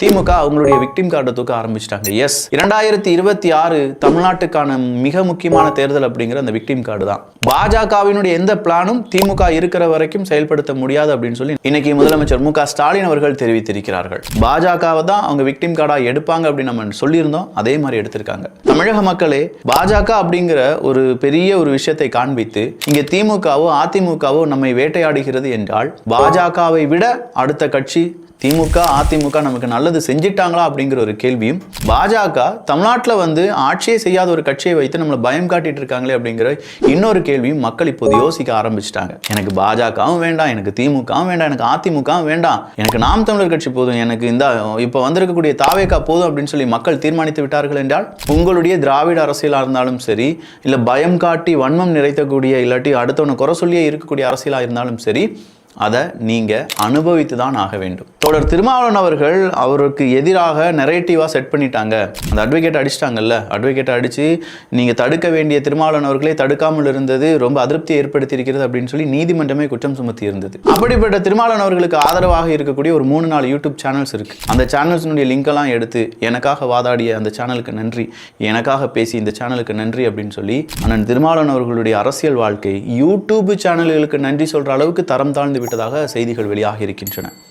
திமுக அவங்களுடைய விக்டிம் கார்டை தூக்க ஆரம்பிச்சிட்டாங்க. எஸ், 2026 தமிழ்நாட்டுக்கான மிக முக்கியமான தேர்தல் அப்படிங்கிற அந்த விக்டிம் கார்டு தான். பாஜகவினுடைய எந்த பிளானும் திமுக இருக்கிற வரைக்கும் செயல்படுத்த முடியாது அப்படின்னு சொல்லி இன்னைக்கு முதலமைச்சர் மு க ஸ்டாலின் அவர்கள் தெரிவித்திருக்கிறார்கள். பாஜகவை தான் அவங்க விக்டிம் கார்டா எடுப்பாங்க அப்படின்னு நம்ம சொல்லியிருந்தோம், அதே மாதிரி எடுத்திருக்காங்க. தமிழக மக்களே, பாஜக அப்படிங்கிற ஒரு பெரிய ஒரு விஷயத்தை காண்பித்து இங்க திமுகவோ அதிமுகவோ நம்மை வேட்டையாடுகிறது என்றால், பாஜகவை விட அடுத்த கட்சி திமுக அதிமுக நமக்கு நல்லது செஞ்சிட்டாங்களா அப்படிங்கிற ஒரு கேள்வியும், பாஜக தமிழ்நாட்டில் ஆட்சியே செய்யாத ஒரு கட்சியை வைத்து நம்மளை பயம் காட்டிட்டு இருக்காங்களே அப்படிங்கிற இன்னொரு கேள்வியும் மக்கள் இப்போது யோசிக்க ஆரம்பிச்சிட்டாங்க. எனக்கு பாஜகவும் வேண்டாம், எனக்கு திமுகவும் வேண்டாம், எனக்கு அதிமுகவும் வேண்டாம், எனக்கு நாம் தமிழர் கட்சி போதும், எனக்கு இந்த இப்போ வந்திருக்கக்கூடிய தாவேகா போதும் அப்படின்னு சொல்லி மக்கள் தீர்மானித்து விட்டார்கள் என்றால், உங்களுடைய திராவிட அரசியலாக இருந்தாலும் சரி, இல்லை பயம் காட்டி வன்மம் நிறைத்தக்கூடிய இல்லாட்டி அடுத்தவனை குறை சொல்லியே இருக்கக்கூடிய அரசியலாக இருந்தாலும் சரி, அதை நீங்க அனுபவித்து தான் ஆக வேண்டும். தொடர் திருமாவளவன் அவர்கள் அவருக்கு எதிராக நெரேட்டிவா செட் பண்ணிட்டாங்க. அந்த அட்வொகேட் அடிச்சிட்டாங்கல்ல, அட்வொகேட் அடிச்சு நீங்க தடுக்க வேண்டிய திருமாவளவன் அவர்களே தடுக்காமல் இருந்தது ரொம்ப அதிருப்தியை ஏற்படுத்தி இருக்கிறது அப்படின்னு சொல்லி நீதிமன்றமே குற்றம் சுமத்தி இருந்தது. அப்படிப்பட்ட திருமாவளவன் அவர்களுக்கு ஆதரவாக இருக்கக்கூடிய ஒரு 3-4 யூடியூப் சேனல்ஸ் இருக்கு. அந்த சேனல்ஸினுடைய லிங்க் எல்லாம் எடுத்து எனக்காக வாதாடிய அந்த சேனலுக்கு நன்றி, எனக்காக பேசி இந்த சேனலுக்கு நன்றி அப்படின்னு சொல்லி அண்ணன் திருமாவளவன் அவர்களுடைய அரசியல் வாழ்க்கை யூடியூப் சேனல்களுக்கு நன்றி சொல்ற அளவுக்கு தரம் தாழ்ந்து விட்டதாக செய்திகள் வெளியாக இருக்கின்றன.